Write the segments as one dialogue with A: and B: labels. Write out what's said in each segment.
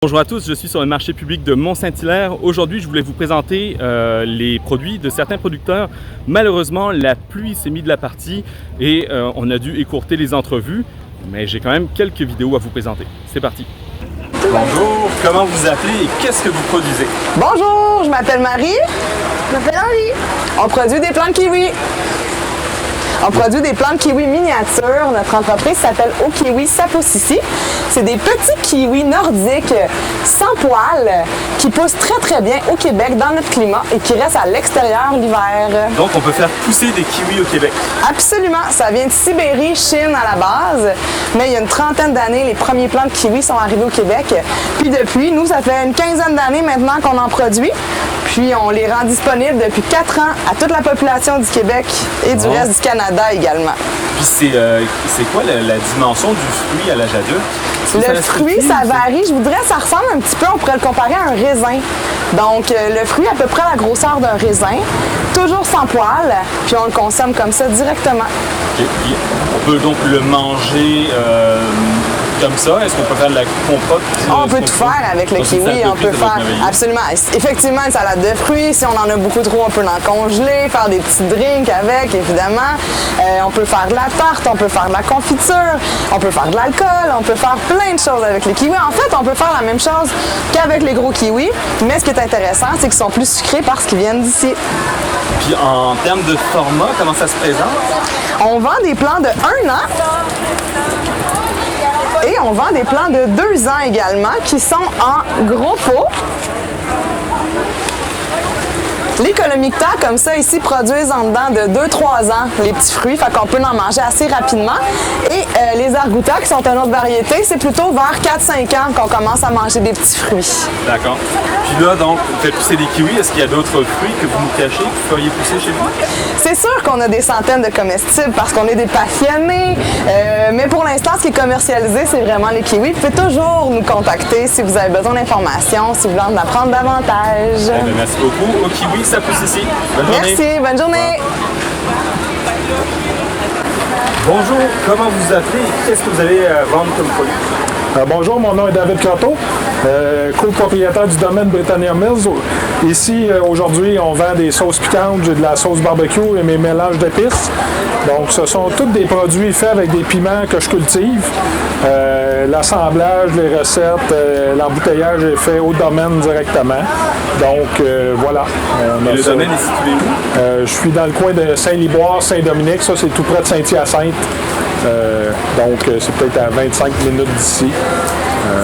A: Bonjour à tous, je suis sur le marché public de Mont-Saint-Hilaire. Aujourd'hui, je voulais vous présenter les produits de certains producteurs. Malheureusement, la pluie s'est mise de la partie et on a dû écourter les entrevues, mais j'ai quand même quelques vidéos à vous présenter. C'est parti! Bonjour, comment vous appelez et qu'est-ce que vous produisez?
B: Bonjour, je m'appelle Marie.
C: Je m'appelle Henri.
B: On produit des plantes kiwi. On produit des plantes kiwi miniatures. Notre entreprise s'appelle Au Kiwi Saposisi. C'est des petits kiwis nordiques sans poils qui poussent très bien au Québec dans notre climat et qui restent à l'extérieur l'hiver.
A: Donc on peut faire pousser des kiwis au Québec?
B: Absolument. Ça vient de Sibérie, Chine à la base. Mais il y a une trentaine d'années, les premiers plants de kiwi sont arrivés au Québec. Puis depuis, nous, ça fait une quinzaine d'années maintenant qu'on en produit. Puis on les rend disponibles depuis 4 ans à toute la population du Québec et du reste du Canada également.
A: Puis c'est quoi la dimension du fruit à l'âge adulte?
B: Le fruit, ça varie. Je voudrais, ça ressemble un petit peu, on pourrait le comparer à un raisin. Donc, le fruit à peu près la grosseur d'un raisin, toujours sans poils, puis on le consomme comme ça directement.
A: Okay. Puis on peut donc le manger comme ça? Est-ce qu'on peut faire de la compote?
B: On peut tout faire avec le kiwi. On peut faire absolument. Effectivement, une salade de fruits. Si on en a beaucoup trop, on peut l'en congeler, faire des petits drinks avec, évidemment. On peut faire de la tarte, on peut faire de la confiture, on peut faire de l'alcool, on peut faire plein de choses avec les kiwis. En fait, on peut faire la même chose qu'avec les gros kiwis, mais ce qui est intéressant, c'est qu'ils sont plus sucrés parce qu'ils viennent d'ici.
A: Puis en termes de format, comment ça se présente?
B: On vend des plants de 1 an. Et on vend des plants de 2 ans également qui sont en gros pots. Les colomicta, comme ça, ici, produisent en dedans de 2-3 ans les petits fruits, fait qu'on peut en manger assez rapidement. Et les argouta, qui sont une autre variété, c'est plutôt vers 4-5 ans qu'on commence à manger des petits fruits.
A: D'accord. Puis là, donc, vous faites pousser des kiwis. Est-ce qu'il y a d'autres fruits que vous nous cachez, que vous feriez pousser chez vous?
B: C'est sûr qu'on a des centaines de comestibles parce qu'on est des passionnés, mais pour l'instant, ce qui est commercialisé, c'est vraiment les kiwis. Vous pouvez toujours nous contacter si vous avez besoin d'informations, si vous voulez en apprendre davantage.
A: Eh bien, merci beaucoup. Au Kiwi, ça pousse ici. Bonne journée.
B: Merci, bonne journée.
A: Bonjour, comment vous appelez et qu'est-ce que vous allez vendre comme produit?
D: Bonjour, mon nom est David Croteau, copropriétaire du domaine Britannia Mills. Ici, aujourd'hui, on vend des sauces piquantes, j'ai de la sauce barbecue et mes mélanges d'épices. Donc, ce sont tous des produits faits avec des piments que je cultive. L'assemblage, les recettes, l'embouteillage est fait au domaine directement. Donc, voilà.
A: Et le domaine est situé où?
D: Je suis dans le coin de Saint-Liboire, Saint-Dominique. Ça, c'est tout près de Saint-Hyacinthe. Donc, c'est peut-être à 25 minutes d'ici.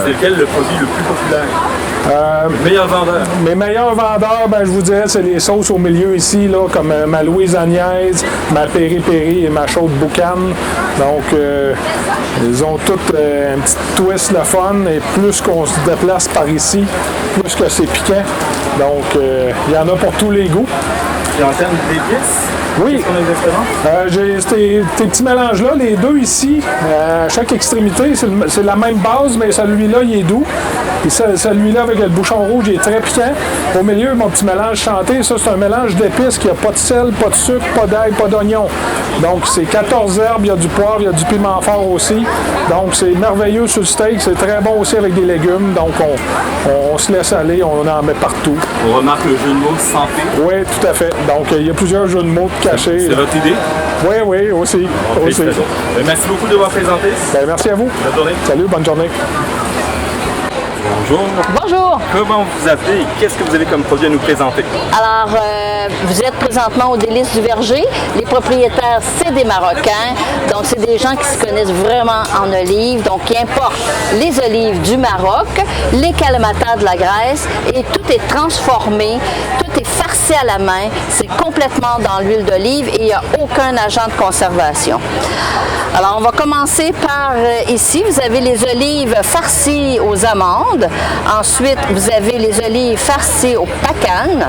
A: C'est lequel le produit le plus populaire? Meilleur vendeur?
D: Mes meilleurs vendeurs, ben, je vous dirais, c'est les sauces au milieu ici, là, comme ma Louise Agnès, ma Péri-Péri et ma Chaude Boucan. Donc, ils ont toutes un petit twist le fun et plus qu'on se déplace par ici, plus que c'est piquant. Donc, il y en a pour tous les goûts.
A: Et en termes d'épices?
D: Oui, j'ai ces petits mélanges-là, les deux ici, à chaque extrémité, c'est la même base, mais celui-là, il est doux. Et celui-là, avec le bouchon rouge, il est très piquant. Au milieu, mon petit mélange chanté, ça, c'est un mélange d'épices qui n'a pas de sel, pas de sucre, pas d'ail, pas d'oignon. Donc, c'est 14 herbes, il y a du poivre, il y a du piment fort aussi. Donc, c'est merveilleux sur le steak, c'est très bon aussi avec des légumes. Donc, on se laisse aller, on en met partout.
A: On remarque le jeu de mots santé.
D: Oui, tout à fait. Donc, il y a plusieurs jeux de mots cachés.
A: C'est votre idée?
D: Oui, aussi. Aussi.
A: Merci beaucoup de m'avoir présenté.
D: Ben, merci à vous.
A: Bonne journée.
D: Salut, bonne journée.
A: Bonjour.
C: Bonjour.
A: Comment vous appelez et qu'est-ce que vous avez comme produit à nous présenter?
C: Alors, vous êtes présentement au Délices du Verger. Les propriétaires, c'est des Marocains. Donc, c'est des gens qui se connaissent vraiment en olives. Donc, qui importent les olives du Maroc, les kalamata de la Grèce et tout est transformé, tout est farci à la main. C'est complètement dans l'huile d'olive et il n'y a aucun agent de conservation. Alors, on va commencer par ici. Vous avez les olives farcies aux amandes. Ensuite, vous avez les olives farcies au pacan.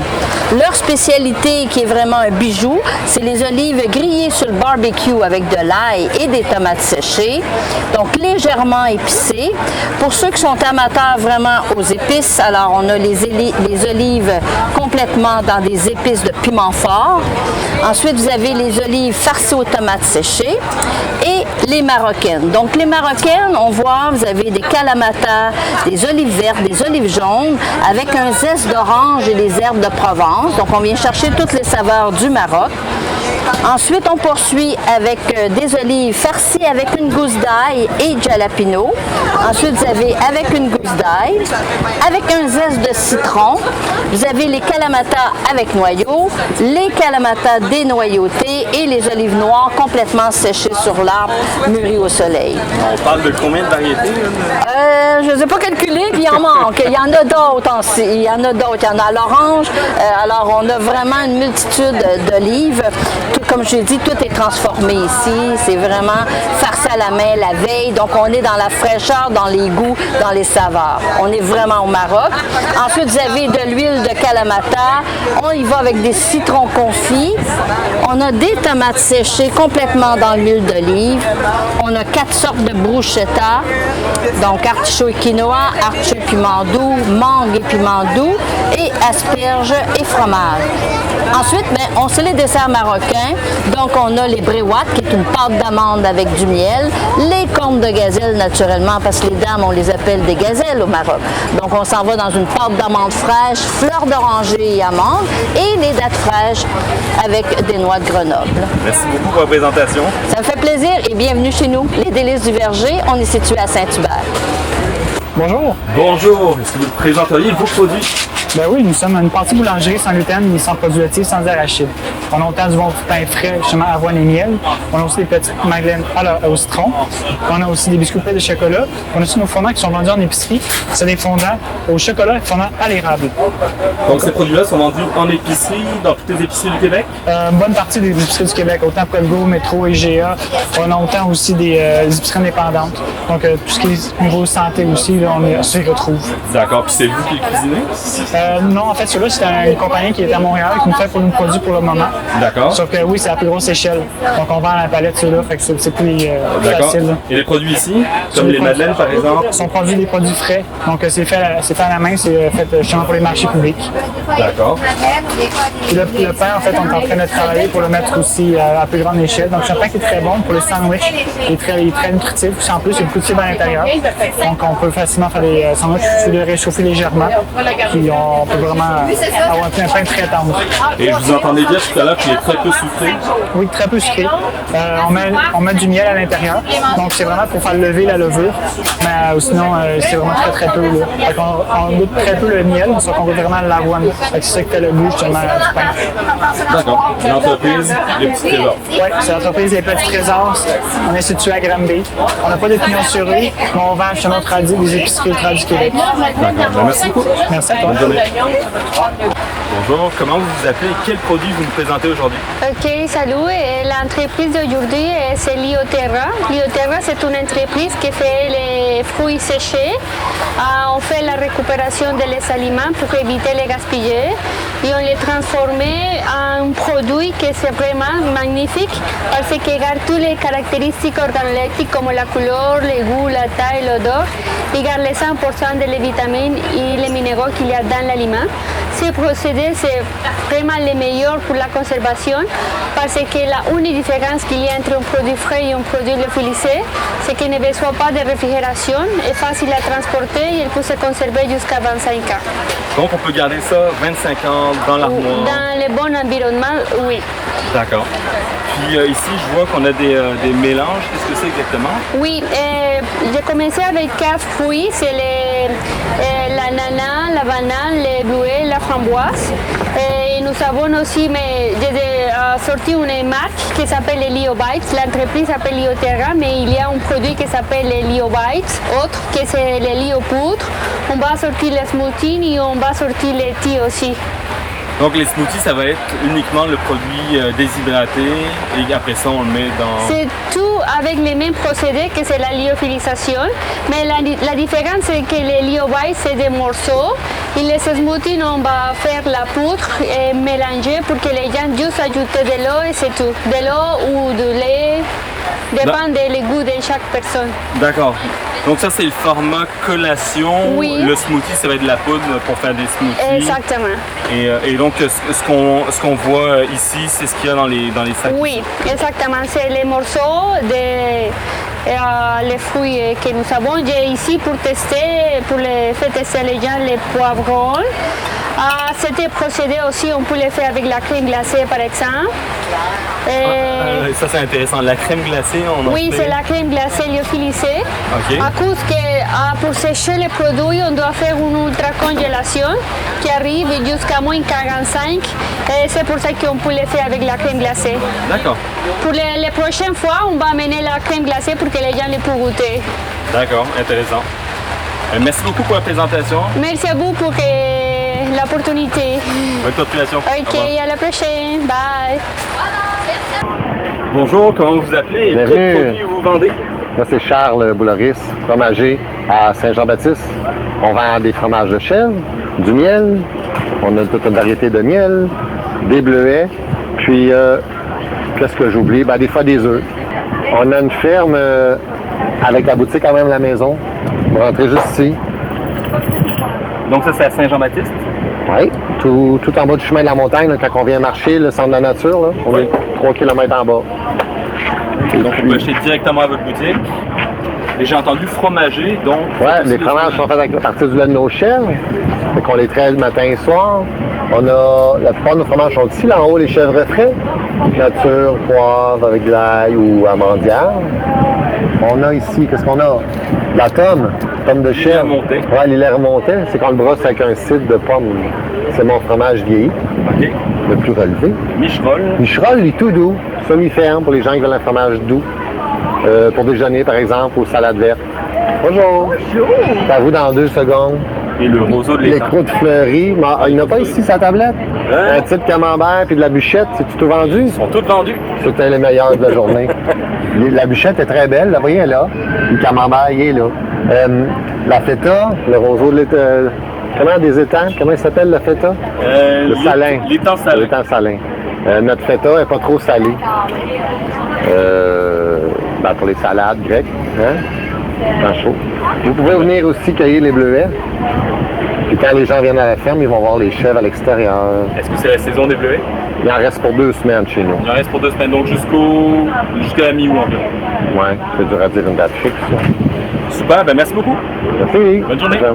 C: Leur spécialité, qui est vraiment un bijou, c'est les olives grillées sur le barbecue avec de l'ail et des tomates séchées. Donc, légèrement épicées. Pour ceux qui sont amateurs vraiment aux épices, alors on a les olives complètement dans des épices de piment fort. Ensuite, vous avez les olives farcies aux tomates séchées et les marocaines. Donc, les marocaines, on voit, vous avez des kalamata, des olives olives vertes, des olives jaunes, avec un zeste d'orange et des herbes de Provence. Donc, on vient chercher toutes les saveurs du Maroc. Ensuite, on poursuit avec des olives farcies avec une gousse d'ail et de jalapeno. Ensuite, vous avez avec une gousse d'ail, avec un zeste de citron. Vous avez les kalamata avec noyaux, les kalamata dénoyautés et les olives noires complètement séchées sur l'arbre, mûries au soleil.
A: On parle de combien de variétés?
C: Je ne sais pas calculer, puis il en manque. Il y en a d'autres aussi. Il y en a d'autres. Il y en a à l'orange. Alors, on a vraiment une multitude d'olives. Comme je l'ai dit, tout est transformé ici. C'est vraiment farci à la main la veille. Donc, on est dans la fraîcheur, dans les goûts, dans les saveurs. On est vraiment au Maroc. Ensuite, vous avez de l'huile de kalamata. On y va avec des citrons confits. On a des tomates séchées complètement dans l'huile d'olive. On a 4 sortes de bruschetta. Donc, artichaut et quinoa, artichaut et piment doux, mangue et piment doux, et asperges et fromage. Ensuite, on sait les desserts marocains. Donc, on a les brewat, qui est une pâte d'amande avec du miel, les cornes de gazelle, naturellement, parce que les dames, on les appelle des gazelles au Maroc. Donc, on s'en va dans une pâte d'amande fraîche, fleurs d'oranger et amandes, et les dattes fraîches avec des noix de Grenoble.
A: Merci beaucoup pour la présentation.
C: Ça me fait plaisir et bienvenue chez nous. Les Délices du Verger, on est situé à Saint-Hubert.
D: Bonjour.
A: Bonjour, est-ce que vous présenteriez vos produits?
E: Ben oui, nous sommes une partie boulangerie sans gluten et sans produits laitiers, sans arachide. On a autant du bon pain frais, justement avoine et miel. On a aussi des petites madeleines au citron. On a aussi des biscuits de chocolat. On a aussi nos fondants qui sont vendus en épicerie. C'est des fondants au chocolat et fondants à l'érable.
A: Donc ces produits-là sont vendus en épicerie, dans toutes les épiceries du Québec?
E: Une bonne partie des épiceries du Québec, autant Provigo, Métro, IGA. On a autant aussi des épiceries indépendantes. Donc tout ce qui est niveau santé aussi, là, on s'y retrouve.
A: D'accord, puis c'est vous qui les cuisinez?
E: Non, en fait, celui-là, c'est une compagnie qui est à Montréal, qui nous fait pour nos produits pour le moment.
A: D'accord.
E: Sauf que oui, c'est à la plus grosse échelle. Donc, on vend à la palette, ceux-là, fait que c'est plus
A: D'accord.
E: facile. Là.
A: Et les produits ici, comme les madeleines, par exemple?
E: sont produits des produits frais. Donc, c'est fait à la main, c'est fait justement pour les marchés publics.
A: D'accord.
E: Puis le pain, en fait, on est en train de travailler pour le mettre aussi à plus grande échelle. Donc, c'est un pain qui est très bon pour les sandwichs. Il est très nutritif. Puis, en plus, il y a beaucoup de fibres à l'intérieur. Donc, on peut facilement faire des sandwichs, les réchauffer légèrement. Puis, on peut vraiment avoir un pain très tendre.
A: Et je vous entendais dire tout à l'heure qu'il est très peu sucré.
E: Oui, très peu sucré. On met du miel à l'intérieur. Donc, c'est vraiment pour faire lever la levure. Mais sinon, c'est vraiment très peu. Là. Fait on goûte très peu le miel, sauf qu'on goûte vraiment l'avoine. C'est ça qui fait le goût justement du pain.
A: D'accord. L'entreprise, les petits trésors.
E: Oui, c'est l'entreprise des Petits Trésors. On est situé à Granby. On n'a pas de pignon sur rue, mais on vend chez notre radio des épiceries ultra du Québec.
A: D'accord. Merci beaucoup.
E: Merci à toi.
A: Bonne journée. Bonjour, comment vous vous appelez et quel produit vous nous présentez aujourd'hui?
F: Ok, salut. L'entreprise d'aujourd'hui, c'est Lioterra. Lioterra, c'est une entreprise qui fait les fruits séchés. On fait la récupération des aliments pour éviter les gaspiller et on les transforme en un produit qui est vraiment magnifique parce qu'il garde toutes les caractéristiques organoleptiques comme la couleur, le goût, la taille, l'odeur. Il garde les 100% des vitamines et les minéraux qu'il y a dans l'aliment. Ce procédé, c'est vraiment le meilleur pour la conservation parce que la unique différence qu'il y a entre un produit frais et un produit lyophilisé, c'est qu'il ne besoin pas de réfrigération, est facile à transporter et il peut se conserver jusqu'à 25 ans.
A: Donc on peut garder ça 25 ans dans l'armoire?
F: Dans le bon environnement, oui.
A: D'accord. Puis ici, je vois qu'on a des mélanges. Qu'est-ce que c'est exactement?
F: Oui, j'ai commencé avec 4 fruits. C'est l'ananas, la banane, les bleuets, la framboise. Et nous avons aussi sorti une marque qui s'appelle les Lio Bites. L'entreprise s'appelle Lioterra, mais il y a un produit qui s'appelle les Lio Bites, autre qui c'est les Lio Poudre. On va sortir les smoothies et on va sortir les thés aussi.
A: Donc les smoothies, ça va être uniquement le produit déshydraté et après ça, on le met dans...
F: C'est tout avec les mêmes procédés que c'est la lyophilisation, mais la différence c'est que les lyobites, c'est des morceaux et les smoothies, on va faire la poudre et mélanger pour que les gens juste ajoutent de l'eau et c'est tout. De l'eau ou du lait, dépend des goûts de chaque personne.
A: D'accord. Donc ça, c'est le format collation.
F: Oui.
A: Le smoothie, ça va être de la poudre pour faire des smoothies.
F: Exactement.
A: Et donc, ce qu'on voit ici, c'est ce qu'il y a dans les sacs.
F: Oui, exactement. C'est les morceaux les fruits que nous avons. J'ai ici pour tester, pour faire tester les gens les poivrons. C'était procédé aussi, on peut le faire avec la crème glacée par exemple.
A: Ça c'est intéressant. La crème glacée, on en
F: Oui,
A: fait.
F: c'est la crème glacée lyophilisée.
A: Ok.
F: À cause que pour sécher les produits, on doit faire une ultra congélation qui arrive jusqu'à moins 45. Et c'est pour ça qu'on peut le faire avec la crème glacée.
A: D'accord.
F: Pour les prochaines fois, on va amener la crème glacée pour que les gens les puissent goûter.
A: D'accord, intéressant. Merci beaucoup pour la présentation.
F: Merci à vous pour l'opportunité.
A: Bonne continuation. Au
F: Ok,
A: revoir.
F: à la prochaine. Bye.
A: Bonjour, comment vous vous appelez et quels
G: Bienvenue.
A: produits vous vendez?
G: Moi, c'est Charles Boulloris, fromager à Saint-Jean-Baptiste. On vend des fromages de chèvre, du miel, on a toute une variété de miel, des bleuets, puis qu'est-ce que j'oublie? Ben, des fois des œufs. On a une ferme avec la boutique quand même à la maison. Vous rentrez juste ici.
A: Donc ça, c'est à Saint-Jean-Baptiste?
G: Oui, tout en bas du chemin de la montagne, là, quand on vient marcher, le centre de la nature, là, on est 3 km en bas.
A: Donc on peut acheter directement à votre boutique. Et j'ai entendu fromager, donc...
G: Oui, les fromages sont faits à partir du lait de nos chèvres. Fait qu'on les traite le matin et soir. La plupart de nos fromages sont ici, là en haut, les chèvres frais. Nature, poivre avec de l'ail ou amandière. On a ici, qu'est-ce qu'on a? La pomme de chèvre.
A: remonté.
G: Oui, les laits remontés. C'est qu'on le brosse avec un cidre de pomme. C'est mon fromage vieilli,
A: OK.
G: le plus relevé.
A: Micherolle.
G: Micherolle, il est tout doux. Semi-ferme pour les gens qui veulent un fromage doux. Pour déjeuner, par exemple, ou salade verte. Bonjour. C'est à vous dans 2 secondes.
A: Et le roseau de
G: Les
A: l'étang.
G: croûtes fleuries. Il n'y en a pas ici, sa tablette?
A: Hein?
G: Un petit camembert puis de la bûchette. C'est tout vendu?
A: Ils sont tous vendus.
G: C'était les meilleurs de la journée. La bûchette est très belle. Vous voyez, elle est là. Le camembert, il est là. La feta, le roseau de l'étang. Comment des étangs? Comment il s'appelle, le feta? Le salin.
A: L'étang salin.
G: L'étang salin. Notre feta n'est pas trop salée. Pour les salades grecques. Hein? Temps chaud. Vous pouvez venir aussi cueillir les bleuets. Puis quand les gens viennent à la ferme, ils vont voir les chèvres à l'extérieur.
A: Est-ce que c'est la saison des bleuets?
G: Il en reste pour 2 semaines chez nous.
A: Il en reste pour 2 semaines, donc jusqu'à la mi-août environ.
G: Ouais, c'est dur à dire une date fixe.
A: Super, ben merci beaucoup.
G: Merci.
A: Bonne journée.
G: Ciao.